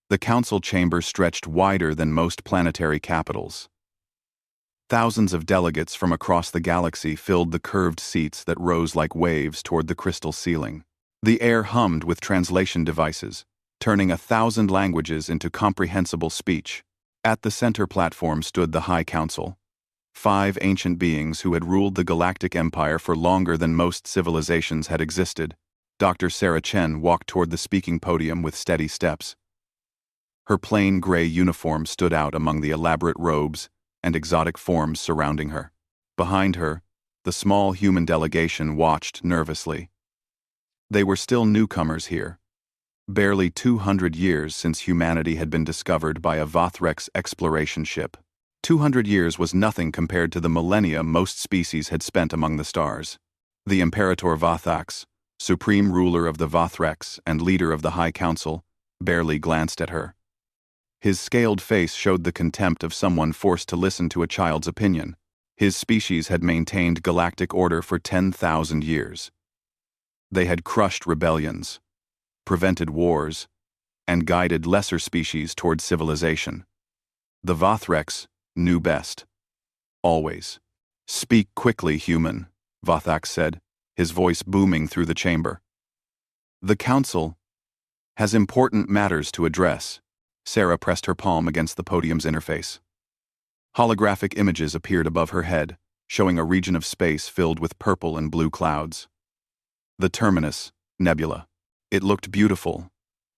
The council chamber stretched wider than most planetary capitals. Thousands of delegates from across the galaxy filled the curved seats that rose like waves toward the crystal ceiling. The air hummed with translation devices, turning 1,000 languages into comprehensible speech. At the center platform stood the High Council, 5 ancient beings who had ruled the Galactic Empire for longer than most civilizations had existed. Dr. Sarah Chen walked toward the speaking podium with steady steps. Her plain gray uniform stood out among the elaborate robes and exotic forms surrounding her. Behind her, the small human delegation watched nervously. They were still newcomers here. Barely 200 years since humanity had been discovered by a Vothrex exploration ship. 200 years was nothing compared to the millennia most species had spent among the stars. The Imperator Vothax, supreme ruler of the Vothrex and leader of the High Council, barely glanced at her. His scaled face showed the contempt of someone forced to listen to a child's opinion. His species had maintained galactic order for 10,000 years. They had crushed rebellions, prevented wars, and guided lesser species toward civilization. The Vothrex knew best. Always. "Speak quickly, human," Vothax said, his voice booming through the chamber. "The Council has important matters to address." Sarah pressed her palm against the podium's interface. Holographic images appeared above her head, showing a region of space filled with purple and blue clouds. The Terminus Nebula. It looked beautiful,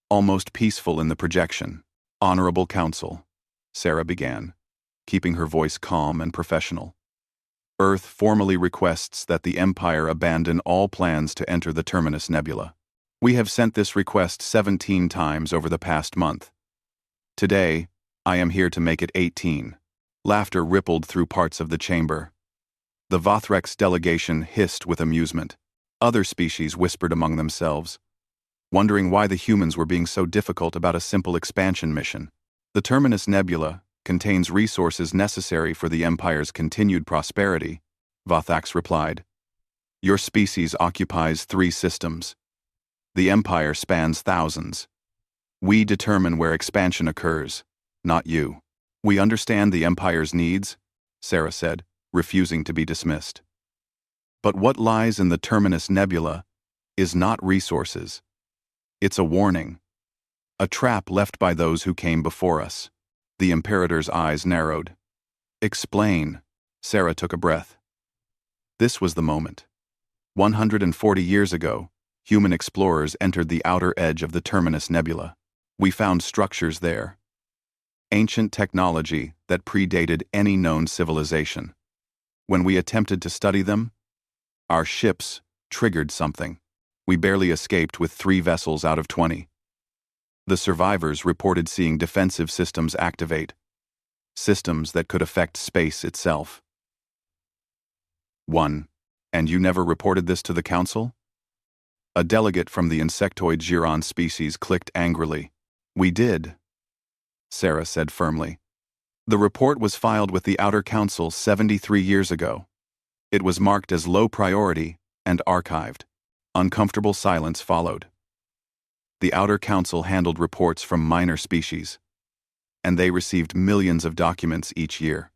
almost peaceful in the projection. "Honorable Council," Sarah began, keeping her voice calm and professional. "Earth formally requests that the Empire abandon all plans to enter the Terminus Nebula. We have sent this request 17 times over the past month. Today, I am here to make it 18. Laughter rippled through parts of the chamber. The Vothrex delegation hissed with amusement. Other species whispered among themselves, wondering why the humans were being so difficult about a simple expansion mission. The Terminus Nebula contains resources necessary for the Empire's continued prosperity, Vothax replied. Your species occupies 3 systems. The Empire spans thousands. We determine where expansion occurs, not you. We understand the Empire's needs, Sarah said, refusing to be dismissed. But what lies in the Terminus Nebula is not resources. It's a warning. A trap left by those who came before us. The Imperator's eyes narrowed. Explain. Sarah took a breath. This was the moment. 140 years ago, human explorers entered the outer edge of the Terminus Nebula. We found structures there. Ancient technology that predated any known civilization. When we attempted to study them, our ships triggered something. We barely escaped with 3 vessels out of 20. The survivors reported seeing defensive systems activate, systems that could affect space itself. 1. And you never reported this to the Council? A delegate from the insectoid Giron species clicked angrily. We did, Sarah said firmly. The report was filed with the Outer Council 73 years ago. It was marked as low priority and archived. Uncomfortable silence followed. The Outer Council handled reports from minor species, and they received millions of documents each year.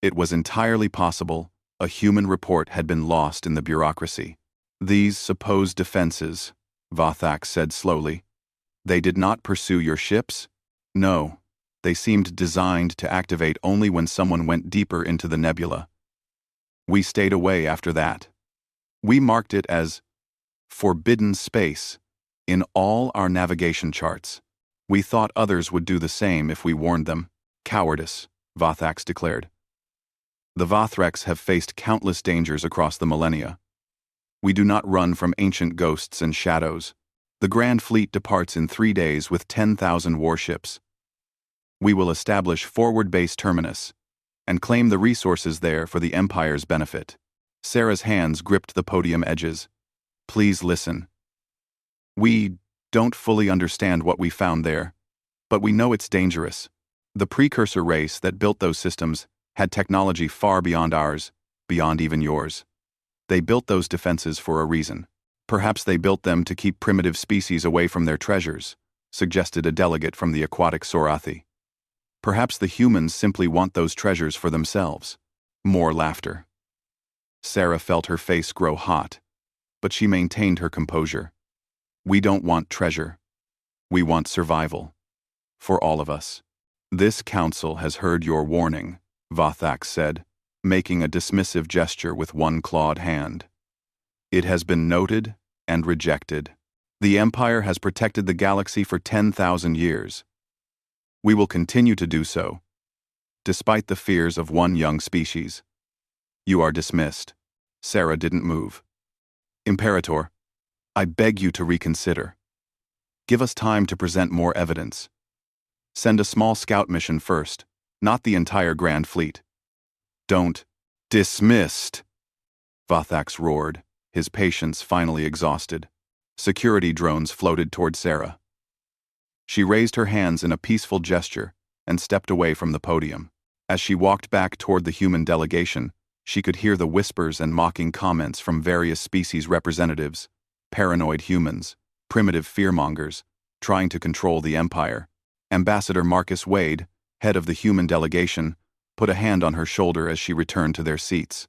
It was entirely possible a human report had been lost in the bureaucracy. These supposed defenses, Vothax said slowly, they did not pursue your ships? No, they seemed designed to activate only when someone went deeper into the nebula. We stayed away after that. We marked it as forbidden space in all our navigation charts. We thought others would do the same if we warned them. Cowardice, Vothax declared. The Vothrex have faced countless dangers across the millennia. We do not run from ancient ghosts and shadows. The Grand Fleet departs in 3 days with 10,000 warships. We will establish forward base terminus and claim the resources there for the Empire's benefit. Sarah's hands gripped the podium edges. Please listen. We don't fully understand what we found there, but we know it's dangerous. The precursor race that built those systems had technology far beyond ours, beyond even yours. They built those defenses for a reason. Perhaps they built them to keep primitive species away from their treasures, suggested a delegate from the aquatic Sorathi. Perhaps the humans simply want those treasures for themselves. More laughter. Sarah felt her face grow hot, but she maintained her composure. We don't want treasure. We want survival. For all of us. This council has heard your warning, Vathax said, making a dismissive gesture with one clawed hand. It has been noted and rejected. The Empire has protected the galaxy for 10,000 years. We will continue to do so, despite the fears of one young species. You are dismissed. Sarah didn't move. Imperator, I beg you to reconsider. Give us time to present more evidence. Send a small scout mission first, not the entire Grand Fleet. Don't. Dismissed! Vathax roared, his patience finally exhausted. Security drones floated toward Sarah. She raised her hands in a peaceful gesture and stepped away from the podium. As she walked back toward the human delegation, she could hear the whispers and mocking comments from various species representatives, paranoid humans, primitive fearmongers, trying to control the Empire. Ambassador Marcus Wade, head of the human delegation, put a hand on her shoulder as she returned to their seats.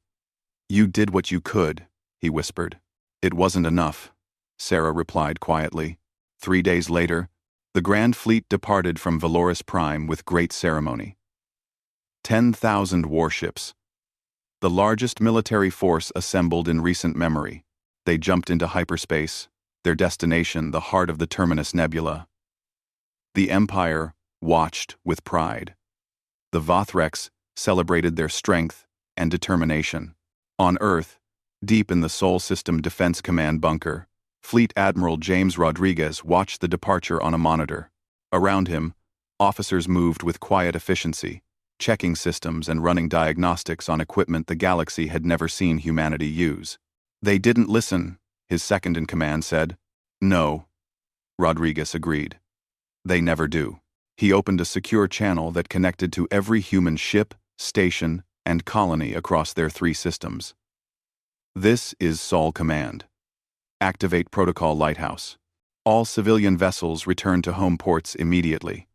You did what you could, he whispered. It wasn't enough, Sarah replied quietly. 3 days later, the Grand Fleet departed from Valoris Prime with great ceremony. 10,000 warships. The largest military force assembled in recent memory. They jumped into hyperspace, their destination the heart of the Terminus Nebula. The Empire watched with pride. The Vothrex celebrated their strength and determination. On Earth, deep in the Sol System Defense Command bunker, Fleet Admiral James Rodriguez watched the departure on a monitor. Around him, officers moved with quiet efficiency, checking systems and running diagnostics on equipment the galaxy had never seen humanity use. They didn't listen, his second-in-command said. No, Rodriguez agreed. They never do. He opened a secure channel that connected to every human ship, station, and colony across their 3 systems. This is Sol Command. Activate Protocol Lighthouse. All civilian vessels return to home ports immediately.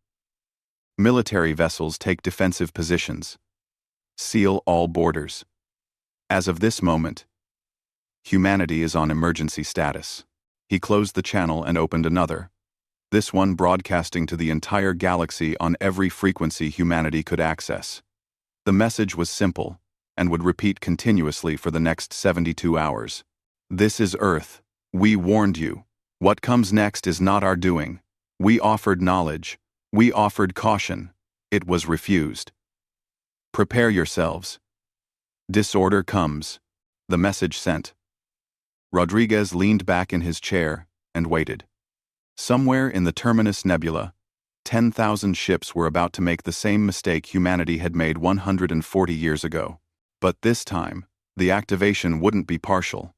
Military vessels take defensive positions. Seal all borders. As of this moment, humanity is on emergency status. He closed the channel and opened another, this one broadcasting to the entire galaxy on every frequency humanity could access. The message was simple and would repeat continuously for the next 72 hours. This is Earth. We warned you. What comes next is not our doing. We offered knowledge. We offered caution. It was refused. Prepare yourselves. Disorder comes. The message sent. Rodriguez leaned back in his chair and waited. Somewhere in the Terminus Nebula, 10,000 ships were about to make the same mistake humanity had made 140 years ago. But this time, the activation wouldn't be partial.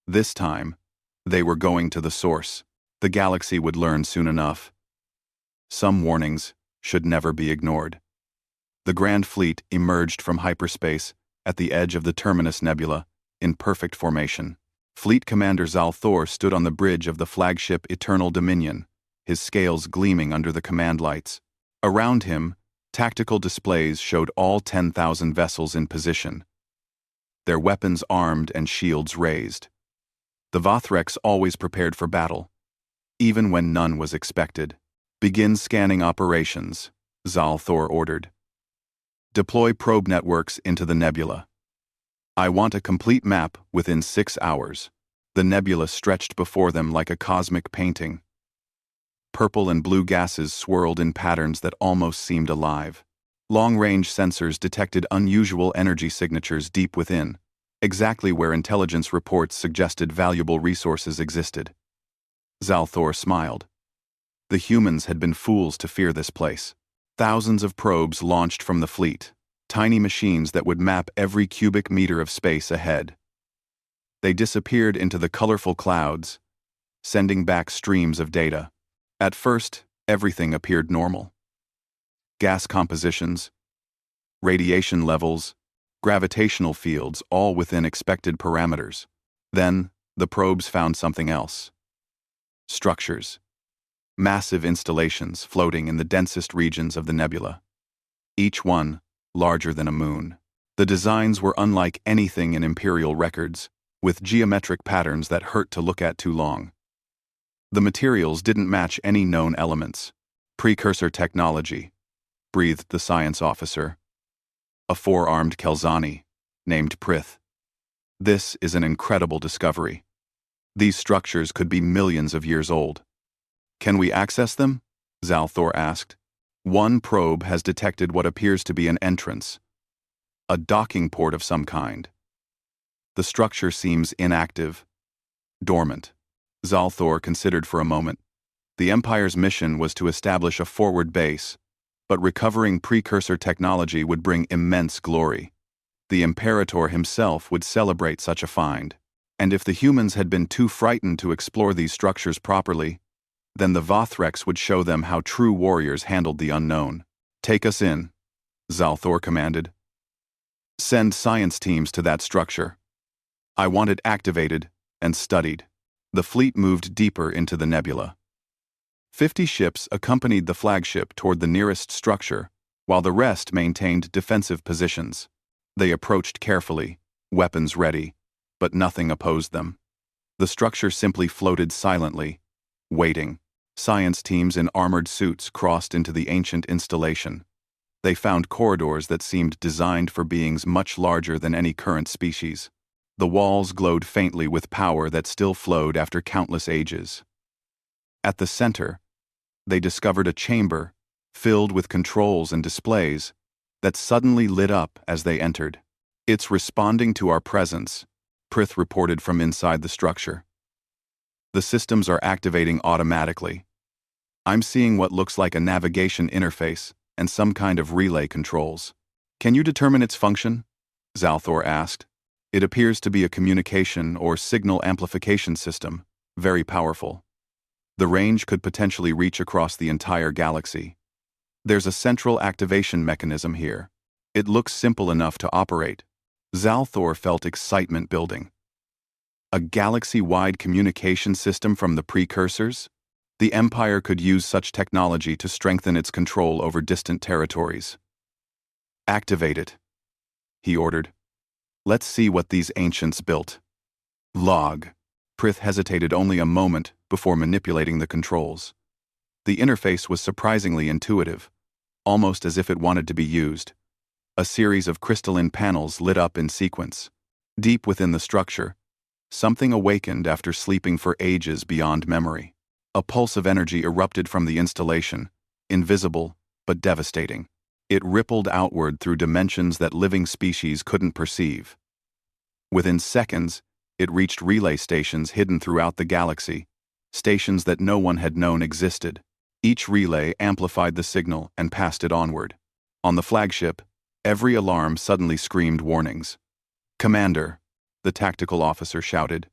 This time, they were going to the source. The galaxy would learn soon enough. Some warnings should never be ignored. The Grand Fleet emerged from hyperspace at the edge of the Terminus Nebula in perfect formation. Fleet Commander Zalthor stood on the bridge of the flagship Eternal Dominion, his scales gleaming under the command lights. Around him, tactical displays showed all 10,000 vessels in position, their weapons armed and shields raised. The Vothrex always prepared for battle, even when none was expected. Begin scanning operations, Zalthor ordered. Deploy probe networks into the nebula. I want a complete map within 6 hours. The nebula stretched before them like a cosmic painting. Purple and blue gases swirled in patterns that almost seemed alive. Long-range sensors detected unusual energy signatures deep within, exactly where intelligence reports suggested valuable resources existed. Zalthor smiled. The humans had been fools to fear this place. Thousands of probes launched from the fleet, tiny machines that would map every cubic meter of space ahead. They disappeared into the colorful clouds, sending back streams of data. At first, everything appeared normal. Gas compositions, radiation levels, gravitational fields, all within expected parameters. Then, the probes found something else. Structures. massive installations floating in the densest regions of the nebula, each one larger than a moon. The designs were unlike anything in Imperial records, with geometric patterns that hurt to look at too long. The materials didn't match any known elements. Precursor technology, breathed the science officer. A four-armed Kelzani, named Prith. This is an incredible discovery. These structures could be millions of years old. Can we access them? Zalthor asked. One probe has detected what appears to be an entrance. A docking port of some kind. The structure seems inactive, dormant. Zalthor considered for a moment. The Empire's mission was to establish a forward base, but recovering precursor technology would bring immense glory. The Imperator himself would celebrate such a find. And if the humans had been too frightened to explore these structures properly, then the Vothrex would show them how true warriors handled the unknown. Take us in, Zalthor commanded. Send science teams to that structure. I want it activated and studied. The fleet moved deeper into the nebula. 50 ships accompanied the flagship toward the nearest structure, while the rest maintained defensive positions. They approached carefully, weapons ready, but nothing opposed them. The structure simply floated silently, waiting. Science teams in armored suits crossed into the ancient installation. They found corridors that seemed designed for beings much larger than any current species. The walls glowed faintly with power that still flowed after countless ages. At the center, they discovered a chamber filled with controls and displays that suddenly lit up as they entered. It's responding to our presence, Prith reported from inside the structure. The systems are activating automatically. I'm seeing what looks like a navigation interface and some kind of relay controls. Can you determine its function? Zalthor asked. It appears to be a communication or signal amplification system, very powerful. The range could potentially reach across the entire galaxy. There's a central activation mechanism here. It looks simple enough to operate. Zalthor felt excitement building. A galaxy-wide communication system from the precursors? The Empire could use such technology to strengthen its control over distant territories. Activate it, he ordered. Let's see what these ancients built. Log. Prith hesitated only a moment before manipulating the controls. The interface was surprisingly intuitive, almost as if it wanted to be used. A series of crystalline panels lit up in sequence. Deep within the structure, something awakened after sleeping for ages beyond memory. A pulse of energy erupted from the installation, invisible but devastating. It rippled outward through dimensions that living species couldn't perceive. Within seconds, it reached relay stations hidden throughout the galaxy, stations that no one had known existed. Each relay amplified the signal and passed it onward. On the flagship, every alarm suddenly screamed warnings. Commander, the tactical officer shouted.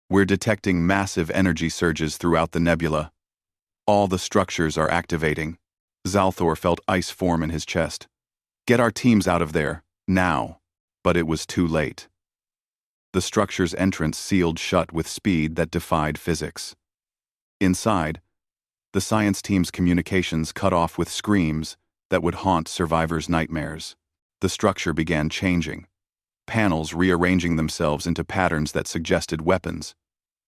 We're detecting massive energy surges throughout the nebula. All the structures are activating. Zalthor felt ice form in his chest. Get our teams out of there, now. But it was too late. The structure's entrance sealed shut with speed that defied physics. Inside, the science team's communications cut off with screams that would haunt survivors' nightmares. The structure began changing, panels rearranging themselves into patterns that suggested weapons,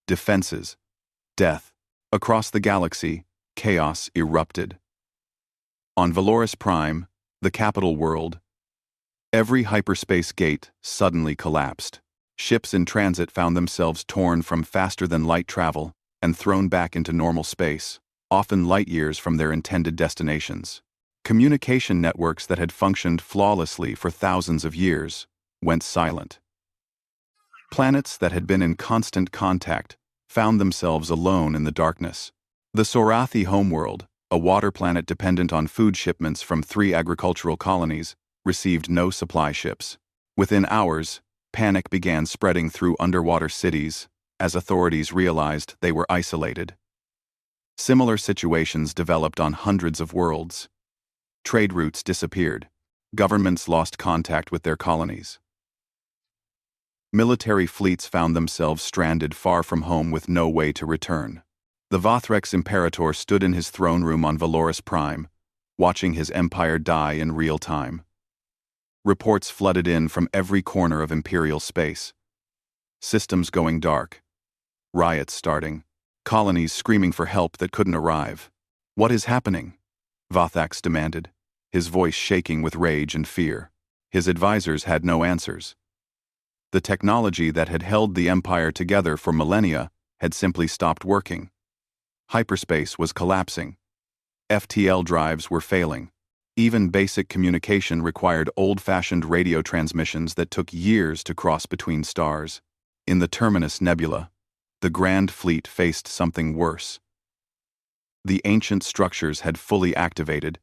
defenses, death. Across the galaxy, chaos erupted. On Valoris Prime, the capital world, every hyperspace gate suddenly collapsed. Ships in transit found themselves torn from faster-than-light travel and thrown back into normal space, often light-years from their intended destinations. Communication networks that had functioned flawlessly for thousands of years went silent. Planets that had been in constant contact found themselves alone in the darkness. The Sorathi homeworld, a water planet dependent on food shipments from 3 agricultural colonies, received no supply ships. Within hours, panic began spreading through underwater cities as authorities realized they were isolated. Similar situations developed on hundreds of worlds. Trade routes disappeared. Governments lost contact with their colonies. Military fleets found themselves stranded far from home with no way to return. The Vothrex Imperator stood in his throne room on Valoris Prime, watching his empire die in real time. Reports flooded in from every corner of Imperial space. Systems going dark. Riots starting. Colonies screaming for help that couldn't arrive. "What is happening?" Vothax demanded, his voice shaking with rage and fear. His advisors had no answers. The technology that had held the Empire together for millennia had simply stopped working. Hyperspace was collapsing. FTL drives were failing. Even basic communication required old-fashioned radio transmissions that took years to cross between stars. In the Terminus Nebula, the Grand Fleet faced something worse. The ancient structures had fully activated,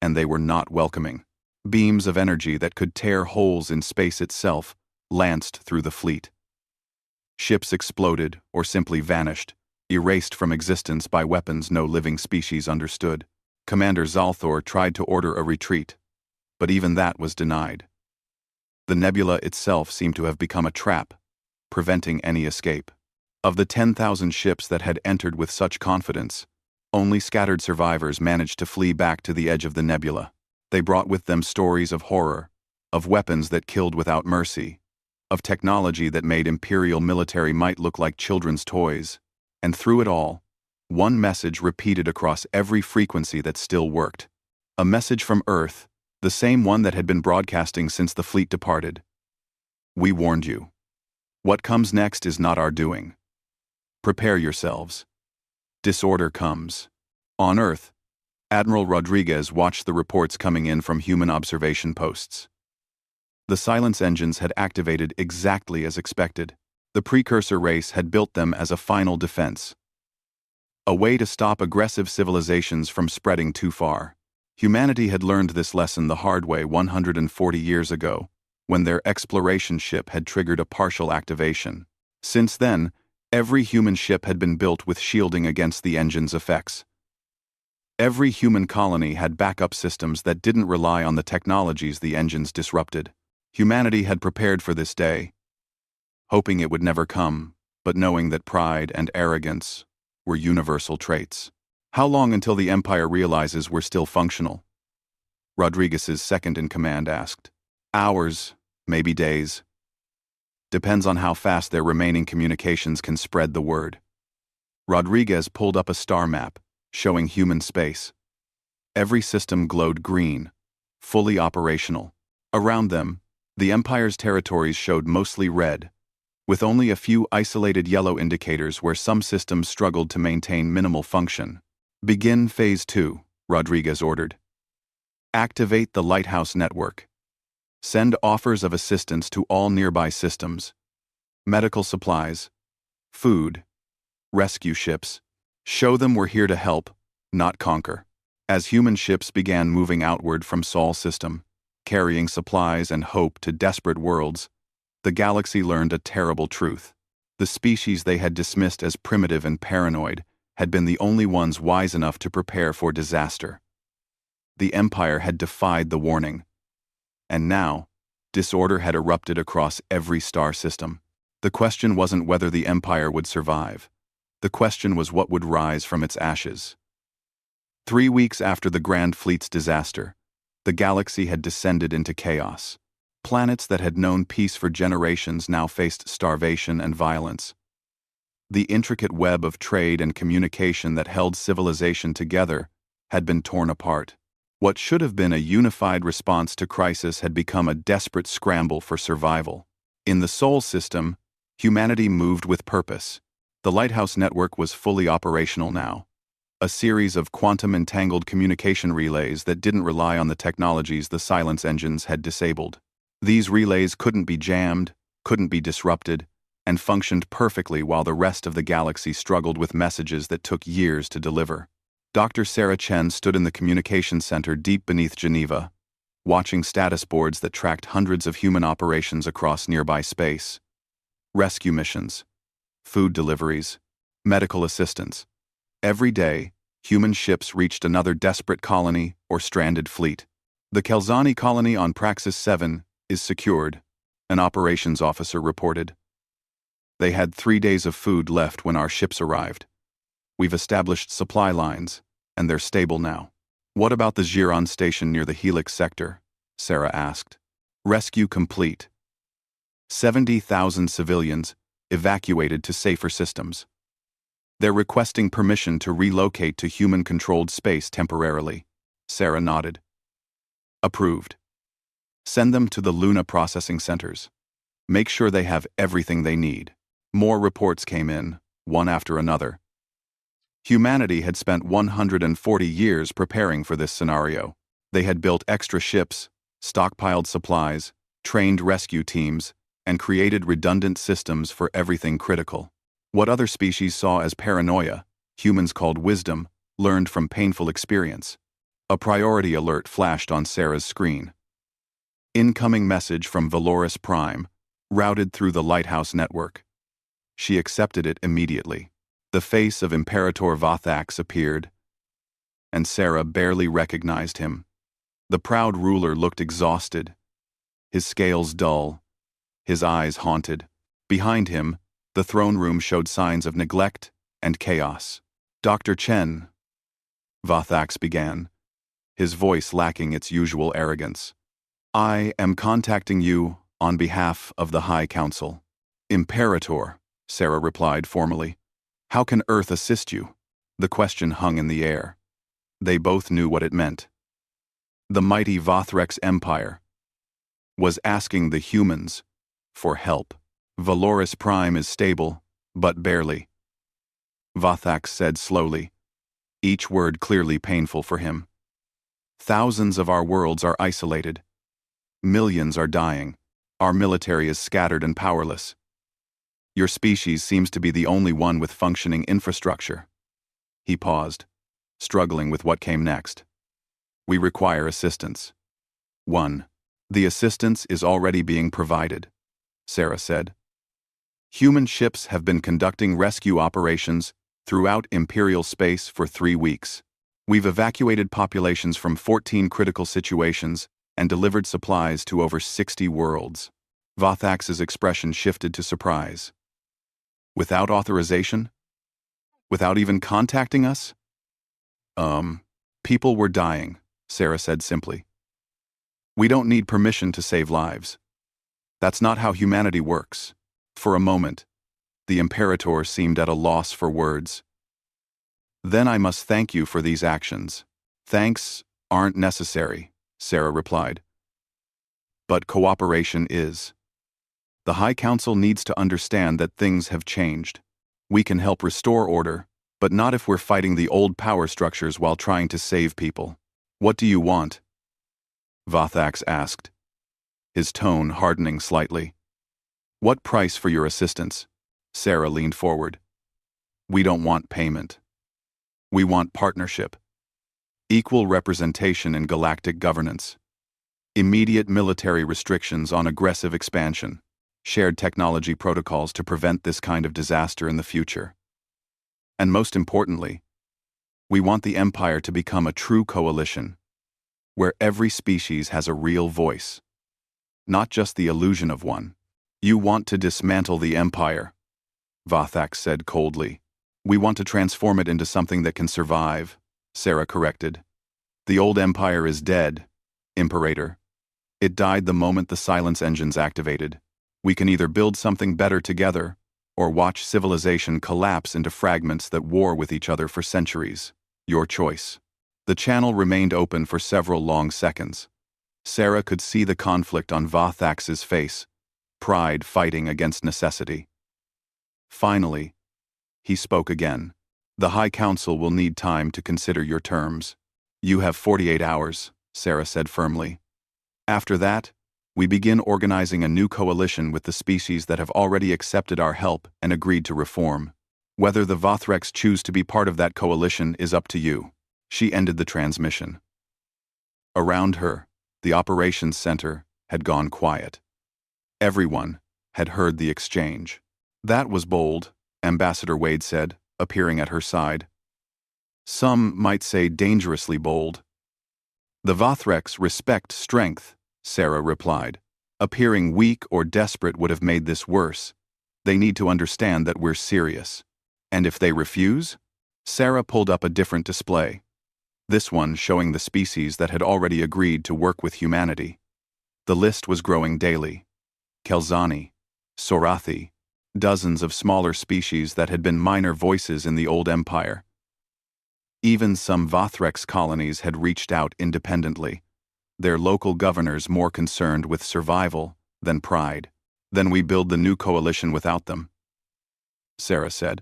and they were not welcoming. Beams of energy that could tear holes in space itself lanced through the fleet. Ships exploded or simply vanished, erased from existence by weapons no living species understood. Commander Zalthor tried to order a retreat, but even that was denied. The nebula itself seemed to have become a trap, preventing any escape. Of the 10,000 ships that had entered with such confidence, only scattered survivors managed to flee back to the edge of the nebula. They brought with them stories of horror, of weapons that killed without mercy, of technology that made Imperial military might look like children's toys. And through it all, one message repeated across every frequency that still worked. A message from Earth, the same one that had been broadcasting since the fleet departed. "We warned you. What comes next is not our doing. Prepare yourselves. Disorder comes." On Earth, Admiral Rodriguez watched the reports coming in from human observation posts. The silence engines had activated exactly as expected. The precursor race had built them as a final defense. A way to stop aggressive civilizations from spreading too far. Humanity had learned this lesson the hard way 140 years ago, when their exploration ship had triggered a partial activation. Since then, every human ship had been built with shielding against the engine's effects. Every human colony had backup systems that didn't rely on the technologies the engines disrupted. Humanity had prepared for this day, hoping it would never come, but knowing that pride and arrogance were universal traits. How long until the Empire realizes we're still functional? Rodriguez's second-in-command asked. Hours, maybe days. Depends on how fast their remaining communications can spread the word. Rodriguez pulled up a star map, showing human space. Every system glowed green, fully operational. Around them, the Empire's territories showed mostly red, with only a few isolated yellow indicators where some systems struggled to maintain minimal function. "Begin Phase 2, Rodriguez ordered. "Activate the Lighthouse Network. Send offers of assistance to all nearby systems. Medical supplies, food, rescue ships. Show them we're here to help, not conquer." As human ships began moving outward from Sol system, carrying supplies and hope to desperate worlds, the galaxy learned a terrible truth. The species they had dismissed as primitive and paranoid had been the only ones wise enough to prepare for disaster. The Empire had defied the warning. And now, disorder had erupted across every star system. The question wasn't whether the Empire would survive. The question was what would rise from its ashes. 3 weeks after the Grand Fleet's disaster, the galaxy had descended into chaos. Planets that had known peace for generations now faced starvation and violence. The intricate web of trade and communication that held civilization together had been torn apart. What should have been a unified response to crisis had become a desperate scramble for survival. In the Sol system, humanity moved with purpose. The Lighthouse Network was fully operational now. A series of quantum-entangled communication relays that didn't rely on the technologies the silence engines had disabled. These relays couldn't be jammed, couldn't be disrupted, and functioned perfectly while the rest of the galaxy struggled with messages that took years to deliver. Dr. Sarah Chen stood in the communication center deep beneath Geneva, watching status boards that tracked hundreds of human operations across nearby space. Rescue missions, food deliveries, medical assistance. Every day, human ships reached another desperate colony or stranded fleet. "The Kelzani colony on Praxis 7 is secured," an operations officer reported. "They had 3 days of food left when our ships arrived. We've established supply lines, and they're stable now. What about the Giron station near the Helix sector? Sarah asked. Rescue complete. 70,000 civilians evacuated to safer systems. They're requesting permission to relocate to human-controlled space temporarily. Sarah nodded. Approved. Send them to the Luna processing centers. Make sure they have everything they need. More reports came in, one after another. Humanity had spent 140 years preparing for this scenario. They had built extra ships, stockpiled supplies, trained rescue teams, and created redundant systems for everything critical. What other species saw as paranoia, humans called wisdom, learned from painful experience. A priority alert flashed on Sarah's screen. Incoming message from Valoris Prime, routed through the Lighthouse network. She accepted it immediately. The face of Imperator Vothax appeared, and Sarah barely recognized him. The proud ruler looked exhausted, his scales dull, his eyes haunted. Behind him, the throne room showed signs of neglect and chaos. Dr. Chen, Vothax began, his voice lacking its usual arrogance. I am contacting you on behalf of the High Council. Imperator, Sarah replied formally. How can Earth assist you? The question hung in the air. They both knew what it meant. The mighty Vothrex Empire was asking the humans for help. Valoris Prime is stable, but barely. Vothax said slowly, each word clearly painful for him. Thousands of our worlds are isolated. Millions are dying. Our military is scattered and powerless. Your species seems to be the only one with functioning infrastructure. He paused, struggling with what came next. We require assistance. 1. The assistance is already being provided, Sarah said. Human ships have been conducting rescue operations throughout Imperial space for 3 weeks. We've evacuated populations from 14 critical situations and delivered supplies to over 60 worlds. Vothax's expression shifted to surprise. Without authorization? Without even contacting us? People were dying, Sarah said simply. We don't need permission to save lives. That's not how humanity works. For a moment, the Imperator seemed at a loss for words. Then I must thank you for these actions. Thanks aren't necessary, Sarah replied. But cooperation is. The High Council needs to understand that things have changed. We can help restore order, but not if we're fighting the old power structures while trying to save people. What do you want? Vothax asked, his tone hardening slightly. What price for your assistance? Sarah leaned forward. We don't want payment. We want partnership. Equal representation in galactic governance. Immediate military restrictions on aggressive expansion. Shared technology protocols to prevent this kind of disaster in the future. And most importantly, we want the Empire to become a true coalition, where every species has a real voice, not just the illusion of one. You want to dismantle the Empire, Vothax said coldly. We want to transform it into something that can survive, Sarah corrected. The old Empire is dead, Imperator. It died the moment the silence engines activated. We can either build something better together, or watch civilization collapse into fragments that war with each other for centuries. Your choice. The channel remained open for several long seconds. Sarah could see the conflict on Vothax's face, pride fighting against necessity. Finally, he spoke again. The High Council will need time to consider your terms. You have 48 hours, Sarah said firmly. After that, we begin organizing a new coalition with the species that have already accepted our help and agreed to reform. Whether the Vothrex choose to be part of that coalition is up to you. She ended the transmission. Around her, the operations center had gone quiet. Everyone had heard the exchange. That was bold, Ambassador Wade said, appearing at her side. Some might say dangerously bold. The Vothrex respect strength, Sarah replied. Appearing weak or desperate would have made this worse. They need to understand that we're serious. And if they refuse? Sarah pulled up a different display, this one showing the species that had already agreed to work with humanity. The list was growing daily. Kelzani, Sorathi, dozens of smaller species that had been minor voices in the old empire. Even some Vothrex colonies had reached out independently, their local governors more concerned with survival than pride. Then we build the new coalition without them, Sarah said.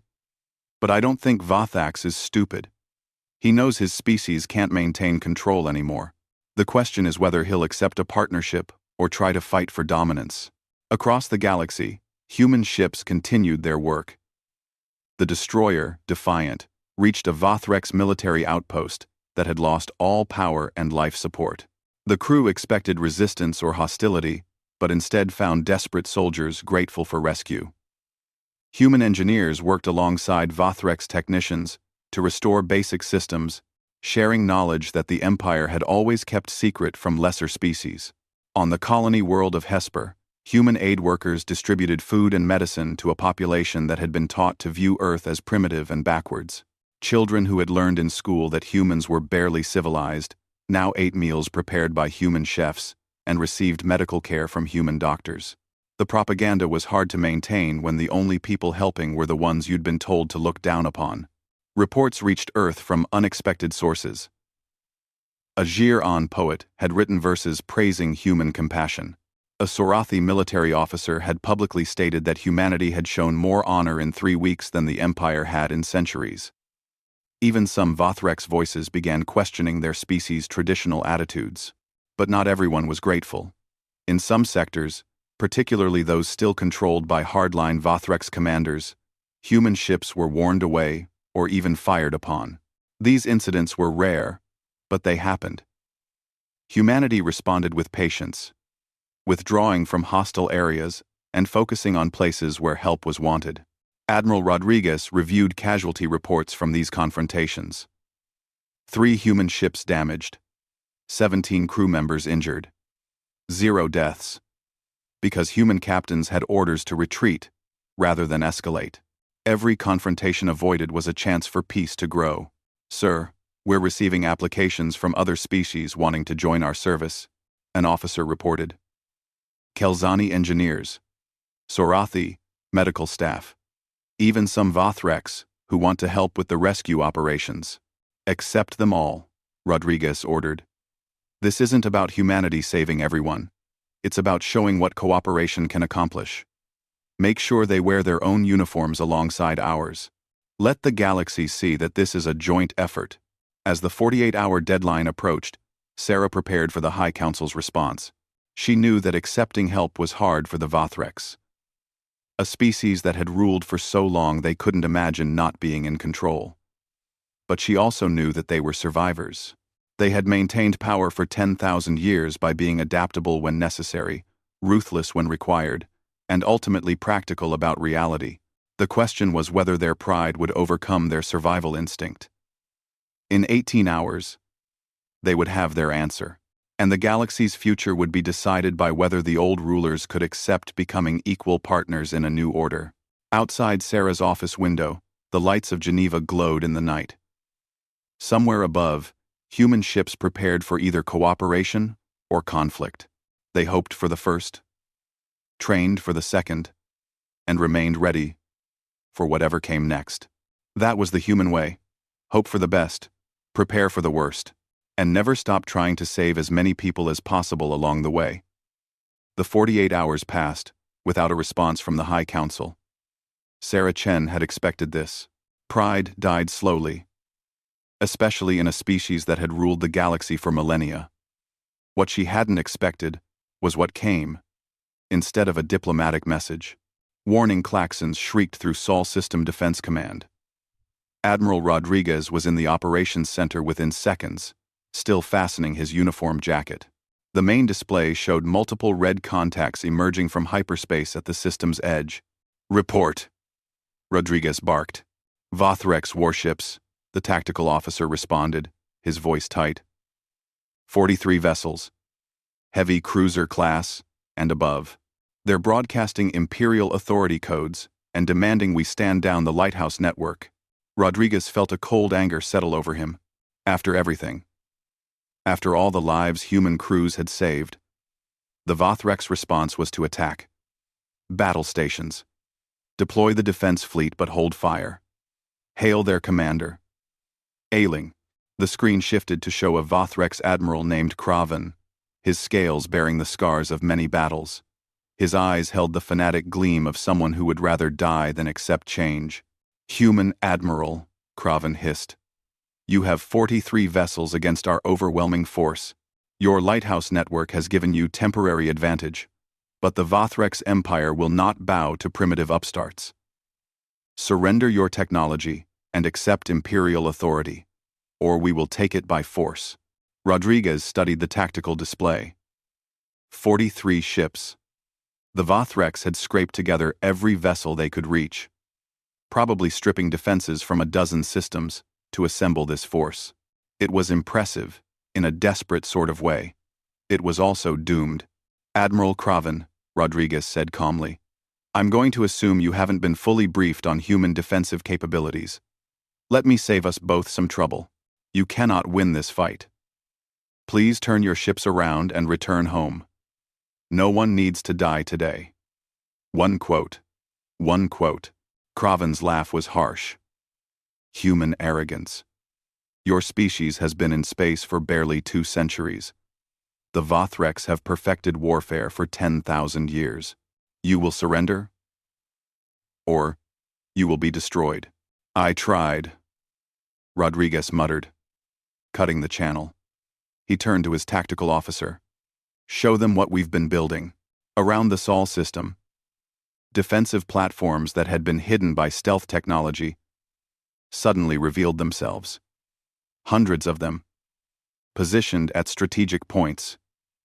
But I don't think Vothax is stupid. He knows his species can't maintain control anymore. The question is whether he'll accept a partnership or try to fight for dominance. Across the galaxy, human ships continued their work. The destroyer, Defiant, reached a Vothrex military outpost that had lost all power and life support. The crew expected resistance or hostility, but instead found desperate soldiers grateful for rescue. Human engineers worked alongside Vothrex technicians to restore basic systems, sharing knowledge that the Empire had always kept secret from lesser species. On the colony world of Hesper, human aid workers distributed food and medicine to a population that had been taught to view Earth as primitive and backwards. Children who had learned in school that humans were barely civilized now ate meals prepared by human chefs and received medical care from human doctors. The propaganda was hard to maintain when the only people helping were the ones you'd been told to look down upon. Reports reached Earth from unexpected sources. A Jir-On poet had written verses praising human compassion. A Sorathi military officer had publicly stated that humanity had shown more honor in 3 weeks than the Empire had in centuries. Even some Vothrex voices began questioning their species' traditional attitudes. But not everyone was grateful. In some sectors, particularly those still controlled by hardline Vothrex commanders, human ships were warned away or even fired upon. These incidents were rare, but they happened. Humanity responded with patience, withdrawing from hostile areas and focusing on places where help was wanted. Admiral Rodriguez reviewed casualty reports from these confrontations. 3 human ships damaged, 17 crew members injured, 0 deaths, because human captains had orders to retreat rather than escalate. Every confrontation avoided was a chance for peace to grow. Sir, we're receiving applications from other species wanting to join our service, an officer reported. Kelzani engineers, Sorathi, medical staff, even some Vothrex who want to help with the rescue operations. Accept them all, Rodriguez ordered. This isn't about humanity saving everyone. It's about showing what cooperation can accomplish. Make sure they wear their own uniforms alongside ours. Let the galaxy see that this is a joint effort. As the 48-hour deadline approached, Sarah prepared for the High Council's response. She knew that accepting help was hard for the Vothrex, a species that had ruled for so long they couldn't imagine not being in control. But she also knew that they were survivors. They had maintained power for 10,000 years by being adaptable when necessary, ruthless when required, and ultimately practical about reality. The question was whether their pride would overcome their survival instinct. In 18 hours, they would have their answer, and the galaxy's future would be decided by whether the old rulers could accept becoming equal partners in a new order. Outside Sarah's office window, the lights of Geneva glowed in the night. Somewhere above, human ships prepared for either cooperation or conflict. They hoped for the first, trained for the second, and remained ready for whatever came next. That was the human way. Hope for the best, prepare for the worst, and never stop trying to save as many people as possible along the way. The 48 hours passed, without a response from the High Council. Sarah Chen had expected this. Pride died slowly, especially in a species that had ruled the galaxy for millennia. What she hadn't expected was what came. Instead of a diplomatic message, warning klaxons shrieked through Sol System Defense Command. Admiral Rodriguez was in the operations center within seconds, still fastening his uniform jacket. The main display showed multiple red contacts emerging from hyperspace at the system's edge. "Report," Rodriguez barked. "Vothrex warships," the tactical officer responded, his voice tight. 43 vessels, heavy cruiser class, and above. They're broadcasting Imperial Authority codes and demanding we stand down the Lighthouse network. Rodriguez felt a cold anger settle over him. After everything. After all the lives human crews had saved, the Vothrek's response was to attack. Battle stations. Deploy the defense fleet but hold fire. Hail their commander. Ailing. The screen shifted to show a Vothrek's admiral named Kraven, his scales bearing the scars of many battles. His eyes held the fanatic gleam of someone who would rather die than accept change. Human admiral, Kraven hissed. You have 43 vessels against our overwhelming force. Your lighthouse network has given you temporary advantage, but the Vothrek's empire will not bow to primitive upstarts. Surrender your technology and accept imperial authority, or we will take it by force. Rodriguez studied the tactical display. 43 ships. The Vothrek's had scraped together every vessel they could reach, probably stripping defenses from a dozen systems to assemble this force. It was impressive, in a desperate sort of way. It was also doomed. Admiral Kraven, Rodriguez said calmly, I'm going to assume you haven't been fully briefed on human defensive capabilities. Let me save us both some trouble. You cannot win this fight. Please turn your ships around and return home. No one needs to die today. One quote. Kraven's laugh was harsh. Human arrogance. Your species has been in space for barely 2 centuries. The Vothrek's have perfected warfare for 10,000 years. You will surrender? Or you will be destroyed. I tried, Rodriguez muttered, cutting the channel. He turned to his tactical officer. Show them what we've been building. Around the Sol system. Defensive platforms that had been hidden by stealth technology suddenly revealed themselves. Hundreds of them, positioned at strategic points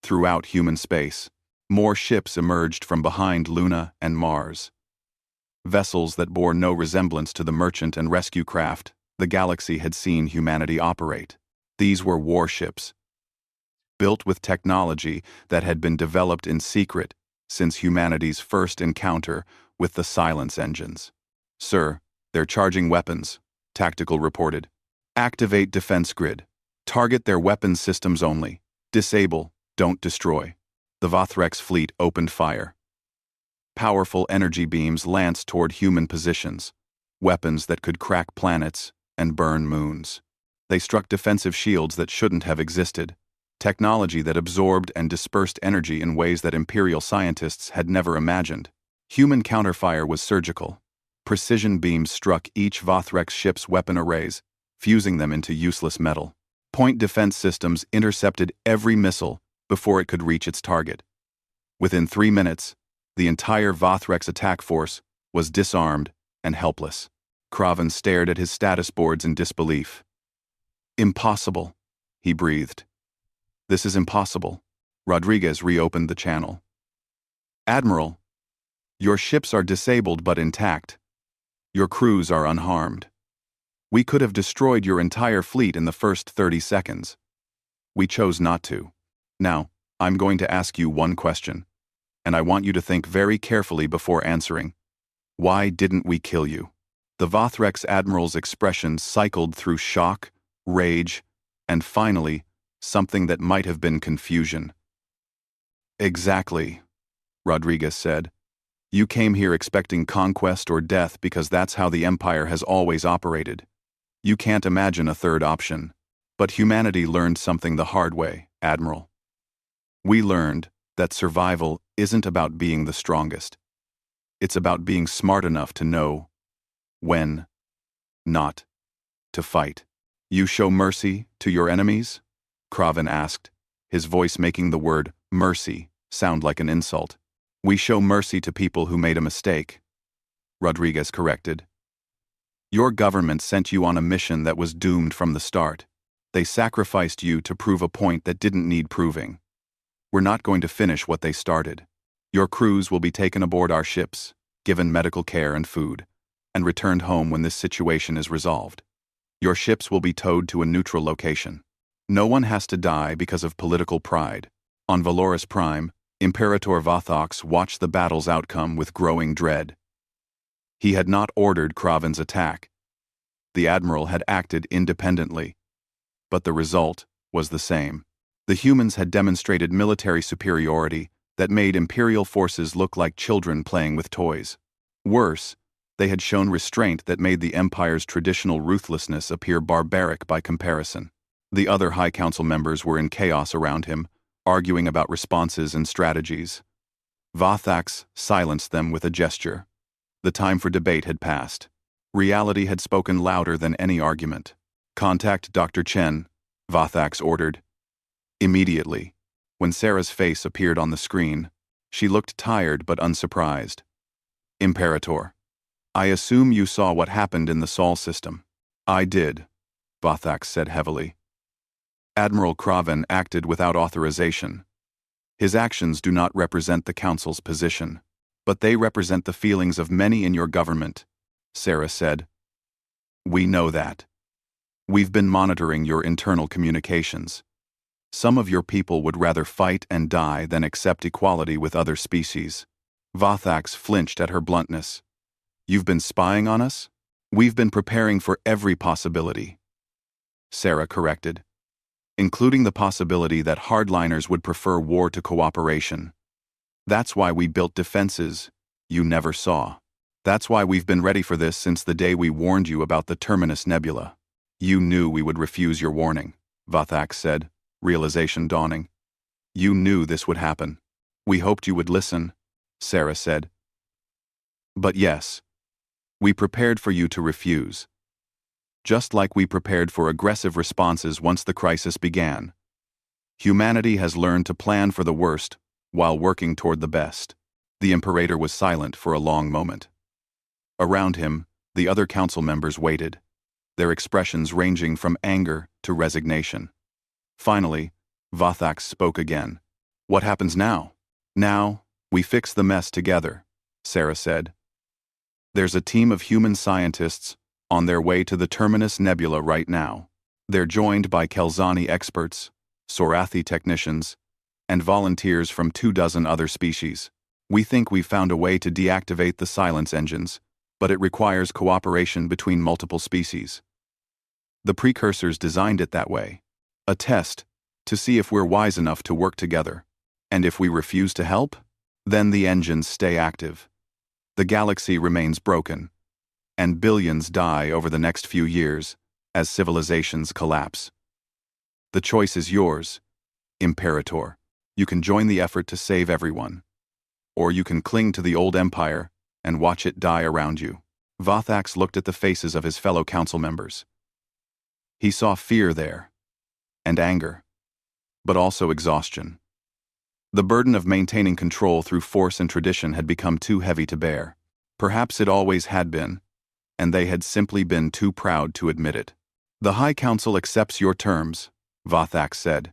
throughout human space. More ships emerged from behind Luna and Mars. Vessels that bore no resemblance to the merchant and rescue craft the galaxy had seen humanity operate. These were warships, built with technology that had been developed in secret since humanity's first encounter with the silence engines. Sir, they're charging weapons, Tactical reported. Activate defense grid. Target their weapons systems only. Disable, don't destroy. The Vothrek's fleet opened fire. Powerful energy beams lanced toward human positions, weapons that could crack planets and burn moons. They struck defensive shields that shouldn't have existed, technology that absorbed and dispersed energy in ways that Imperial scientists had never imagined. Human counterfire was surgical. Precision beams struck each Vothrek's ship's weapon arrays, fusing them into useless metal. Point defense systems intercepted every missile before it could reach its target. Within 3 minutes, the entire Vothrek's attack force was disarmed and helpless. Kraven stared at his status boards in disbelief. Impossible, he breathed. This is impossible. Rodriguez reopened the channel. Admiral, your ships are disabled but intact. Your crews are unharmed. We could have destroyed your entire fleet in the first 30 seconds. We chose not to. Now, I'm going to ask you one question, and I want you to think very carefully before answering. Why didn't we kill you? The Vothrek's admiral's expression cycled through shock, rage, and finally, something that might have been confusion. Exactly, Rodriguez said. You came here expecting conquest or death because that's how the Empire has always operated. You can't imagine a third option. But humanity learned something the hard way, Admiral. We learned that survival isn't about being the strongest. It's about being smart enough to know when not to fight. You show mercy to your enemies? Kraven asked, his voice making the word mercy sound like an insult. We show mercy to people who made a mistake, Rodriguez corrected. Your government sent you on a mission that was doomed from the start. They sacrificed you to prove a point that didn't need proving. We're not going to finish what they started. Your crews will be taken aboard our ships, given medical care and food, and returned home when this situation is resolved. Your ships will be towed to a neutral location. No one has to die because of political pride. On Valoris Prime, Imperator Vothox watched the battle's outcome with growing dread. He had not ordered Kraven's attack. the Admiral had acted independently. But the result was the same. The humans had demonstrated military superiority that made Imperial forces look like children playing with toys. Worse, they had shown restraint that made the Empire's traditional ruthlessness appear barbaric by comparison. The other High Council members were in chaos around him, arguing about responses and strategies. Vathax silenced them with a gesture. The time for debate had passed. Reality had spoken louder than any argument. "Contact Dr. Chen," Vathax ordered. Immediately, when Sarah's face appeared on the screen, she looked tired but unsurprised. "Imperator, I assume you saw what happened in the Sol system." "I did," Vathax said heavily. "Admiral Kraven acted without authorization. His actions do not represent the Council's position, but they represent the feelings of many in your government," Sarah said. "We know that. We've been monitoring your internal communications. Some of your people would rather fight and die than accept equality with other species." Vathax flinched at her bluntness. "You've been spying on us?" "We've been preparing for every possibility," Sarah corrected, "including the possibility that hardliners would prefer war to cooperation. That's why we built defenses you never saw. That's why we've been ready for this since the day we warned you about the Terminus Nebula." "You knew we would refuse your warning," Vathax said, realization dawning. "You knew this would happen. We hoped you would listen," Sarah said. "But yes, we prepared for you to refuse. Just like we prepared for aggressive responses once the crisis began. Humanity has learned to plan for the worst while working toward the best." The Imperator was silent for a long moment. Around him, the other council members waited, their expressions ranging from anger to resignation. Finally, Vathax spoke again. "What happens now?" "Now, we fix the mess together," Sarah said. "There's a team of human scientists on their way to the Terminus Nebula right now. They're joined by Kelzani experts, Sorathi technicians, and volunteers from 24 other species. We think we've found a way to deactivate the silence engines, but it requires cooperation between multiple species. The precursors designed it that way. A test to see if we're wise enough to work together. And if we refuse to help, then the engines stay active. The galaxy remains broken, and billions die over the next few years as civilizations collapse. The choice is yours, Imperator. You can join the effort to save everyone. Or you can cling to the old empire and watch it die around you." Vathax looked at the faces of his fellow council members. He saw fear there, and anger, but also exhaustion. The burden of maintaining control through force and tradition had become too heavy to bear. Perhaps it always had been, and they had simply been too proud to admit it. "The High Council accepts your terms," Vathax said,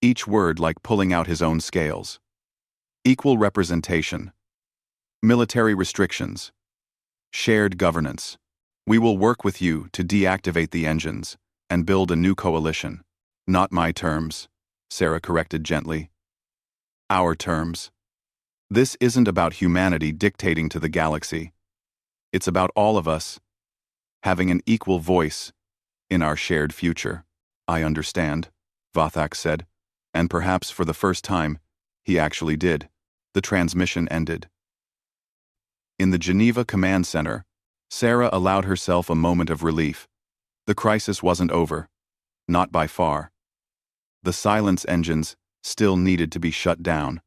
each word like pulling out his own scales. "Equal representation, military restrictions, shared governance. We will work with you to deactivate the engines and build a new coalition." "Not my terms," Sarah corrected gently. "Our terms. This isn't about humanity dictating to the galaxy. It's about all of us having an equal voice in our shared future." "I understand," Vathax said, and perhaps for the first time, he actually did. The transmission ended. In the Geneva Command Center, Sarah allowed herself a moment of relief. The crisis wasn't over. Not by far. The silence engines still needed to be shut down.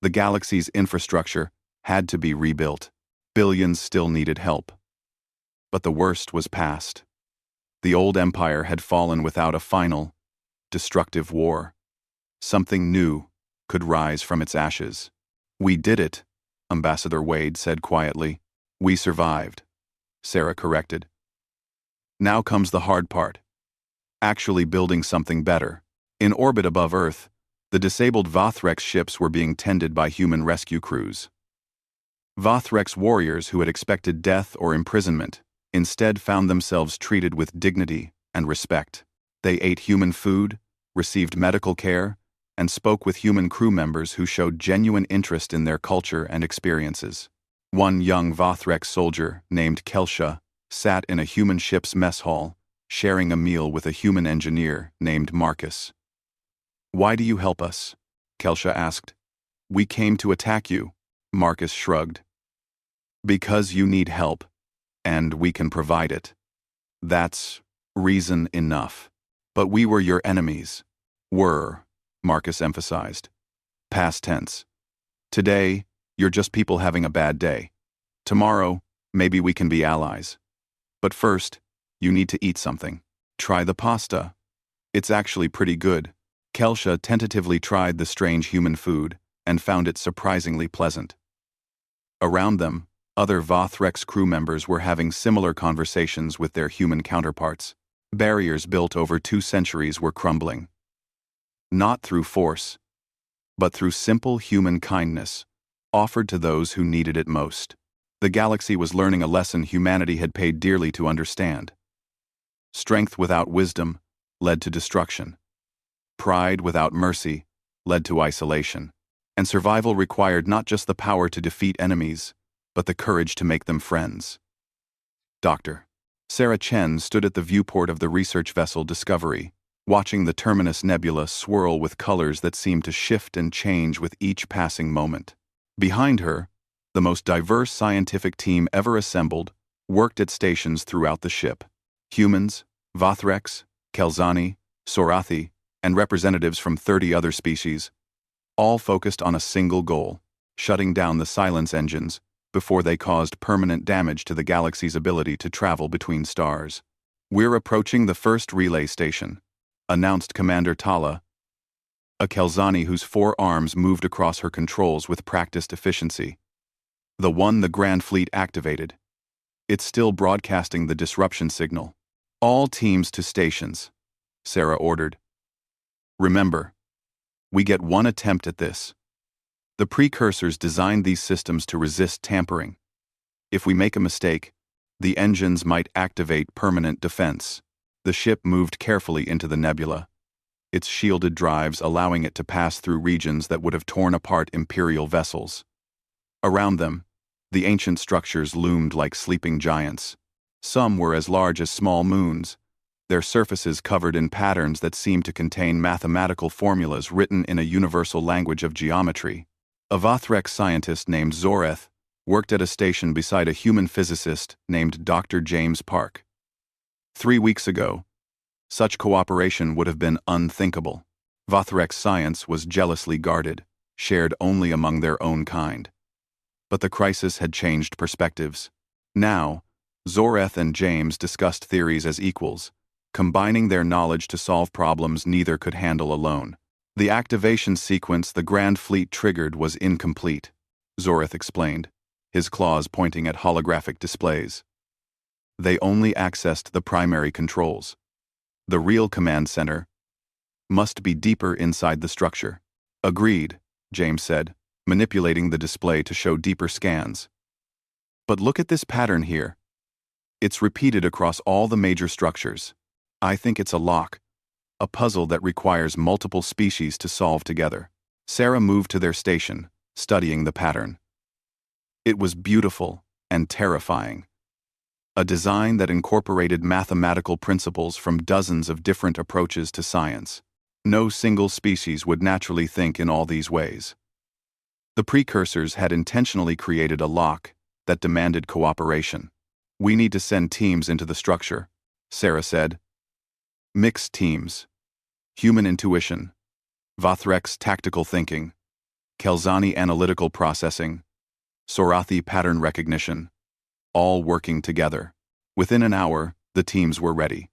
The galaxy's infrastructure had to be rebuilt. Billions still needed help. But the worst was past. The old empire had fallen without a final, destructive war. Something new could rise from its ashes. "We did it," Ambassador Wade said quietly. "We survived," Sarah corrected. "Now comes the hard part. Actually building something better." In orbit above Earth, the disabled Vothrex ships were being tended by human rescue crews. Vothrex warriors who had expected death or imprisonment instead found themselves treated with dignity and respect. They ate human food, received medical care, and spoke with human crew members who showed genuine interest in their culture and experiences. One young Vothrex soldier, named Kelsha, sat in a human ship's mess hall, sharing a meal with a human engineer named Marcus. "Why do you help us?" Kelsha asked. "We came to attack you," Marcus shrugged. "Because you need help, and we can provide it. That's reason enough. But we were your enemies." "Were," Marcus emphasized. Past tense. "Today, you're just people having a bad day. Tomorrow, maybe we can be allies. But first, you need to eat something. Try the pasta. It's actually pretty good." Kelsha tentatively tried the strange human food and found it surprisingly pleasant. Around them, other Vothrex crew members were having similar conversations with their human counterparts. Barriers built over 2 centuries were crumbling. Not through force, but through simple human kindness, offered to those who needed it most. The galaxy was learning a lesson humanity had paid dearly to understand. Strength without wisdom led to destruction. Pride without mercy led to isolation. And survival required not just the power to defeat enemies, but the courage to make them friends. Dr. Sarah Chen stood at the viewport of the research vessel Discovery, watching the Terminus Nebula swirl with colors that seemed to shift and change with each passing moment. Behind her, the most diverse scientific team ever assembled worked at stations throughout the ship. Humans, Vothrex, Kelzani, Sorathi, and representatives from 30 other species, all focused on a single goal: shutting down the silence engines before they caused permanent damage to the galaxy's ability to travel between stars. "We're approaching the first relay station," announced Commander Tala, a Kelzani whose 4 arms moved across her controls with practiced efficiency. "The one the Grand Fleet activated. It's still broadcasting the disruption signal." "All teams to stations," Sarah ordered. "Remember, we get 1 attempt at this. The precursors designed these systems to resist tampering. If we make a mistake, the engines might activate permanent defense." The ship moved carefully into the nebula, its shielded drives allowing it to pass through regions that would have torn apart Imperial vessels. Around them, the ancient structures loomed like sleeping giants. Some were as large as small moons, their surfaces covered in patterns that seemed to contain mathematical formulas written in a universal language of geometry. A Vothrex scientist named Zoreth worked at a station beside a human physicist named Dr. James Park. 3 weeks ago, such cooperation would have been unthinkable. Vothrex science was jealously guarded, shared only among their own kind. But the crisis had changed perspectives. Now, Zoreth and James discussed theories as equals, combining their knowledge to solve problems neither could handle alone. "The activation sequence the Grand Fleet triggered was incomplete," Zoreth explained, his claws pointing at holographic displays. "They only accessed the primary controls. The real command center must be deeper inside the structure." "Agreed," James said, manipulating the display to show deeper scans. "But look at this pattern here. It's repeated across all the major structures. I think it's a lock, a puzzle that requires multiple species to solve together." Sarah moved to their station, studying the pattern. It was beautiful and terrifying. A design that incorporated mathematical principles from dozens of different approaches to science. No single species would naturally think in all these ways. The precursors had intentionally created a lock that demanded cooperation. "We need to send teams into the structure," Sarah said. "Mixed teams. Human intuition, Vothrex tactical thinking, Kelzani analytical processing, Sorathi pattern recognition, all working together." Within an hour, the teams were ready.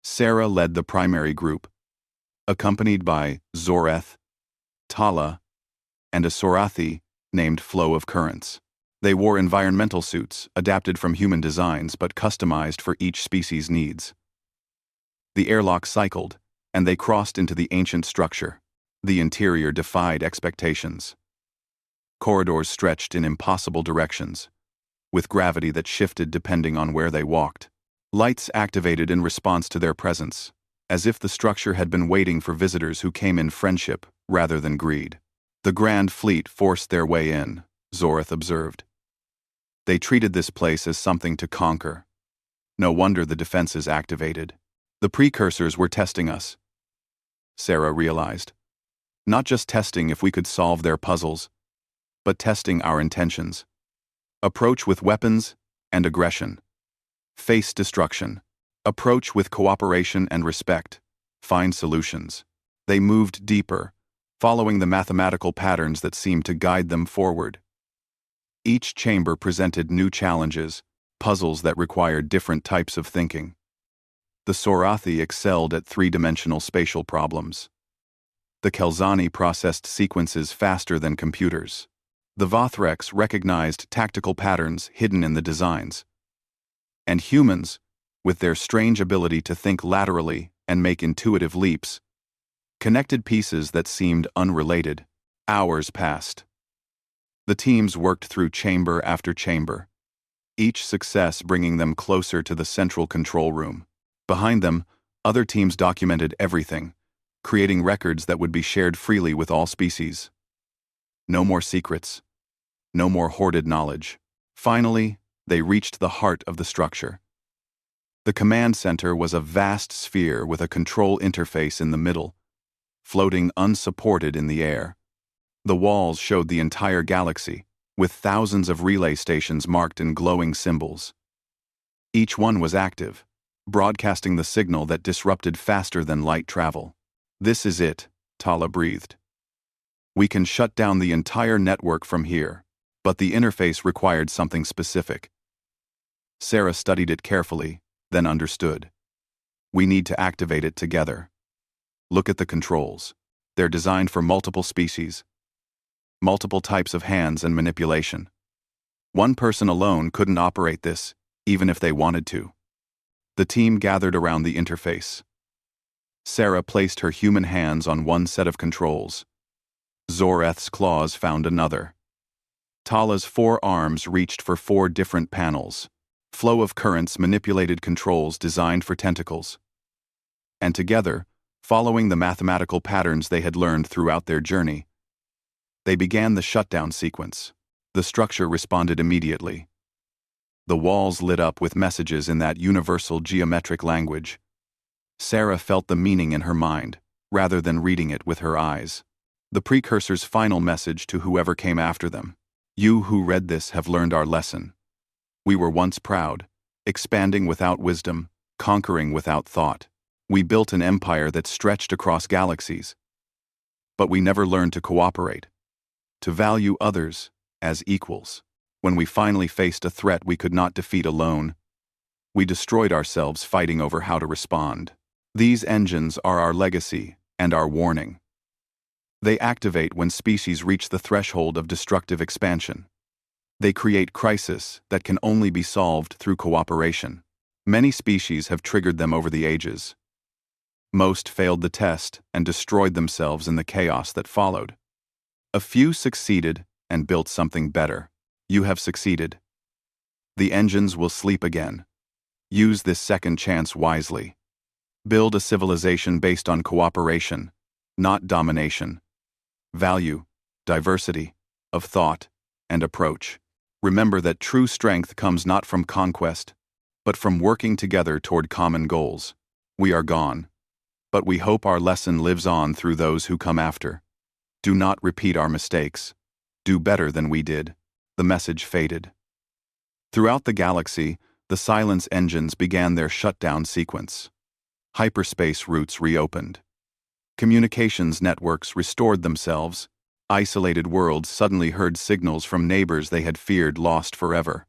Sarah led the primary group, accompanied by Zoreth, Tala, and a Sorathi named Flow of Currents. They wore environmental suits, adapted from human designs but customized for each species' needs. The airlock cycled, and they crossed into the ancient structure. The interior defied expectations. Corridors stretched in impossible directions, with gravity that shifted depending on where they walked. Lights activated in response to their presence, as if the structure had been waiting for visitors who came in friendship rather than greed. "The Grand Fleet forced their way in," Zoreth observed. "They treated this place as something to conquer, No wonder the defenses activated. The precursors were testing us, Sarah realized. Not just testing if we could solve their puzzles, but testing our intentions. Approach with weapons and aggression. Face destruction. Approach with cooperation and respect. Find solutions. They moved deeper, following the mathematical patterns that seemed to guide them forward. Each chamber presented new challenges, puzzles that required different types of thinking. The Sorathi excelled at three-dimensional spatial problems. The Kelzani processed sequences faster than computers. The Vothreks recognized tactical patterns hidden in the designs. And humans, with their strange ability to think laterally and make intuitive leaps, connected pieces that seemed unrelated. Hours passed. The teams worked through chamber after chamber, each success bringing them closer to the central control room. Behind them, other teams documented everything, creating records that would be shared freely with all species. No more secrets. No more hoarded knowledge. Finally, they reached the heart of the structure. The command center was a vast sphere with a control interface in the middle, floating unsupported in the air. The walls showed the entire galaxy, with thousands of relay stations marked in glowing symbols. Each one was active, broadcasting the signal that disrupted faster than light travel. "This is it," Tala breathed. "We can shut down the entire network from here." But the interface required something specific. Sarah studied it carefully, then understood. "We need to activate it together. Look at the controls. They're designed for multiple species, multiple types of hands and manipulation. One person alone couldn't operate this, even if they wanted to." The team gathered around the interface. Sarah placed her human hands on one set of controls. Zoreth's claws found another. Tala's 4 arms reached for 4 different panels. Flow of currents manipulated controls designed for tentacles. And together, following the mathematical patterns they had learned throughout their journey, they began the shutdown sequence. The structure responded immediately. The walls lit up with messages in that universal geometric language. Sarah felt the meaning in her mind, rather than reading it with her eyes. The precursor's final message to whoever came after them: "You who read this have learned our lesson. We were once proud, expanding without wisdom, conquering without thought. We built an empire that stretched across galaxies. But we never learned to cooperate, to value others as equals. When we finally faced a threat we could not defeat alone, we destroyed ourselves fighting over how to respond. These engines are our legacy and our warning. They activate when species reach the threshold of destructive expansion. They create crises that can only be solved through cooperation. Many species have triggered them over the ages. Most failed the test and destroyed themselves in the chaos that followed. A few succeeded and built something better. You have succeeded. The engines will sleep again. Use this second chance wisely. Build a civilization based on cooperation, not domination. Value, diversity of thought and approach. Remember that true strength comes not from conquest, but from working together toward common goals. We are gone, but we hope our lesson lives on through those who come after. Do not repeat our mistakes. Do better than we did." The message faded. Throughout the galaxy, the silence engines began their shutdown sequence. Hyperspace routes reopened. Communications networks restored themselves. Isolated worlds suddenly heard signals from neighbors they had feared lost forever.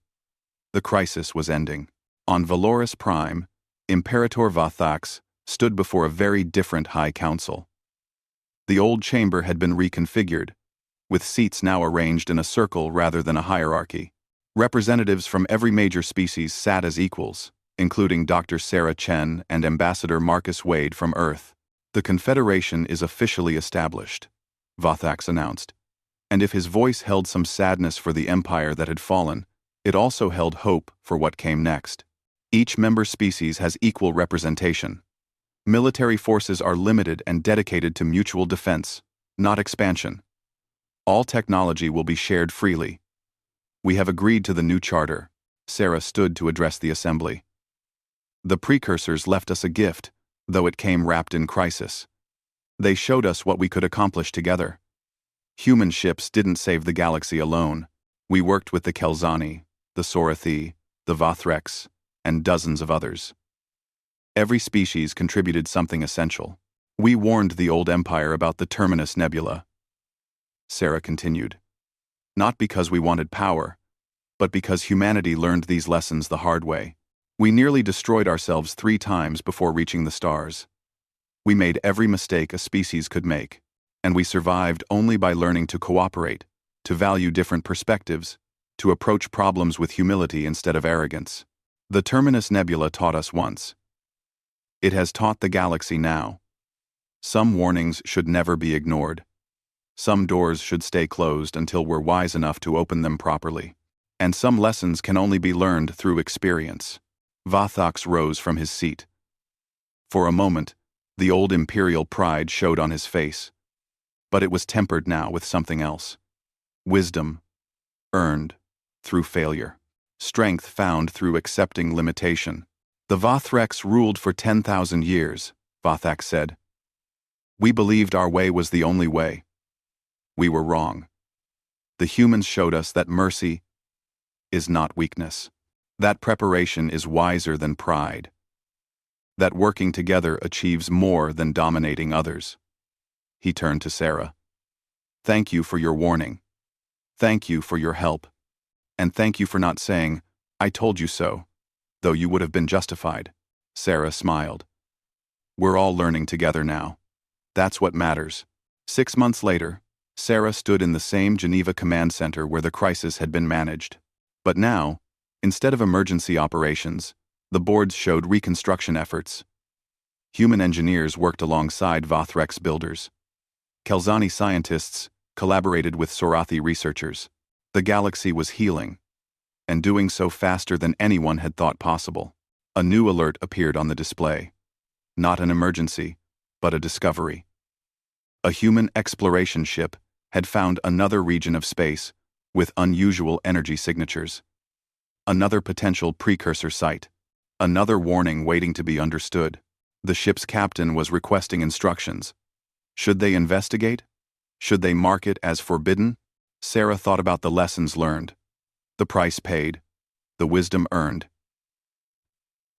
The crisis was ending. On Valoris Prime, Imperator Vathax stood before a very different High Council. The old chamber had been reconfigured, with seats now arranged in a circle rather than a hierarchy. Representatives from every major species sat as equals, including Dr. Sarah Chen and Ambassador Marcus Wade from Earth. "The Confederation is officially established," Vathax announced. And if his voice held some sadness for the empire that had fallen, it also held hope for what came next. Each member species has equal representation. Military forces are limited and dedicated to mutual defense, not expansion. All technology will be shared freely. We have agreed to the new charter. Sarah stood to address the assembly. The precursors left us a gift, though it came wrapped in crisis. They showed us what we could accomplish together. Human ships didn't save the galaxy alone. We worked with the Kelzani, the Sorathi, the Vothrex, and dozens of others. Every species contributed something essential. We warned the old empire about the Terminus Nebula. Sarah continued. Not because we wanted power, but because humanity learned these lessons the hard way. We nearly destroyed ourselves 3 times before reaching the stars. We made every mistake a species could make, and we survived only by learning to cooperate, to value different perspectives, to approach problems with humility instead of arrogance. The Terminus Nebula taught us once. It has taught the galaxy now. Some warnings should never be ignored. Some doors should stay closed until we're wise enough to open them properly. And some lessons can only be learned through experience. Vathox rose from his seat. For a moment, the old imperial pride showed on his face. But it was tempered now with something else. Wisdom, earned through failure. Strength found through accepting limitation. The Vothrex ruled for 10,000 years, Vathox said. We believed our way was the only way. We were wrong. The humans showed us that mercy is not weakness. That preparation is wiser than pride. That working together achieves more than dominating others. He turned to Sarah. Thank you for your warning. Thank you for your help. And thank you for not saying, I told you so, though you would have been justified. Sarah smiled. We're all learning together now. That's what matters. 6 months later, Sarah stood in the same Geneva command center where the crisis had been managed. But now, instead of emergency operations, the boards showed reconstruction efforts. Human engineers worked alongside Vothrex builders. Kelzani scientists collaborated with Sorathi researchers. The galaxy was healing, and doing so faster than anyone had thought possible. A new alert appeared on the display. Not an emergency, but a discovery. A human exploration ship had found another region of space with unusual energy signatures. Another potential precursor site. Another warning waiting to be understood. The ship's captain was requesting instructions. Should they investigate? Should they mark it as forbidden? Sarah thought about the lessons learned, the price paid, the wisdom earned.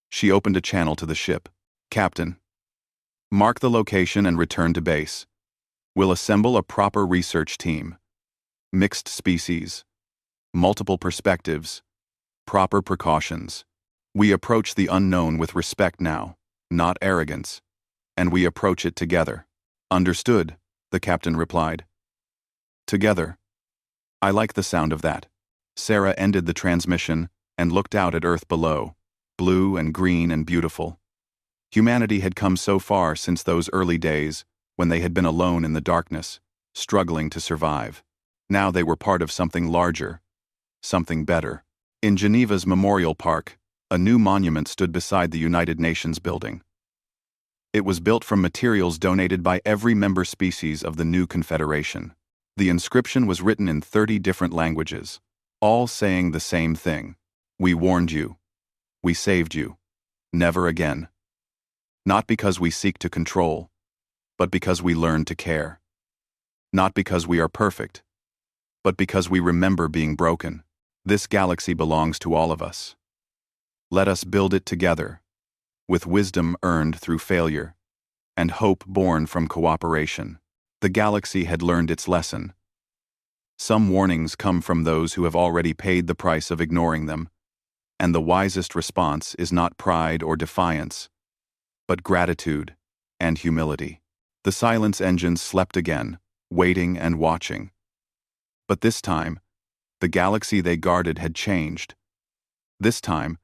She opened a channel to the ship. Captain, mark the location and return to base. We'll assemble a proper research team. Mixed species, multiple perspectives, proper precautions. We approach the unknown with respect now, not arrogance, and we approach it together. Understood, the captain replied. Together. I like the sound of that. Sarah ended the transmission and looked out at Earth below, blue and green and beautiful. Humanity had come so far since those early days when they had been alone in the darkness, struggling to survive. Now they were part of something larger, something better. In Geneva's Memorial Park, a new monument stood beside the United Nations building. It was built from materials donated by every member species of the new confederation. The inscription was written in 30 different languages, all saying the same thing. We warned you. We saved you. Never again. Not because we seek to control, but because we learn to care. Not because we are perfect, but because we remember being broken. This galaxy belongs to all of us. Let us build it together, with wisdom earned through failure, and hope born from cooperation. The galaxy had learned its lesson. Some warnings come from those who have already paid the price of ignoring them, and the wisest response is not pride or defiance, but gratitude and humility. The silence engines slept again, waiting and watching. But this time, the galaxy they guarded had changed. This time,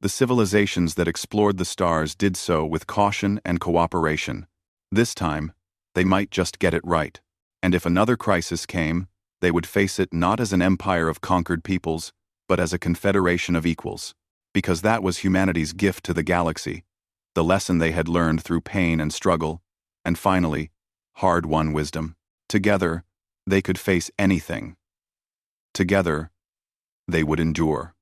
the civilizations that explored the stars did so with caution and cooperation. This time, they might just get it right. And if another crisis came, they would face it not as an empire of conquered peoples, but as a confederation of equals. Because that was humanity's gift to the galaxy, the lesson they had learned through pain and struggle, and finally, hard-won wisdom. Together, they could face anything. Together, they would endure.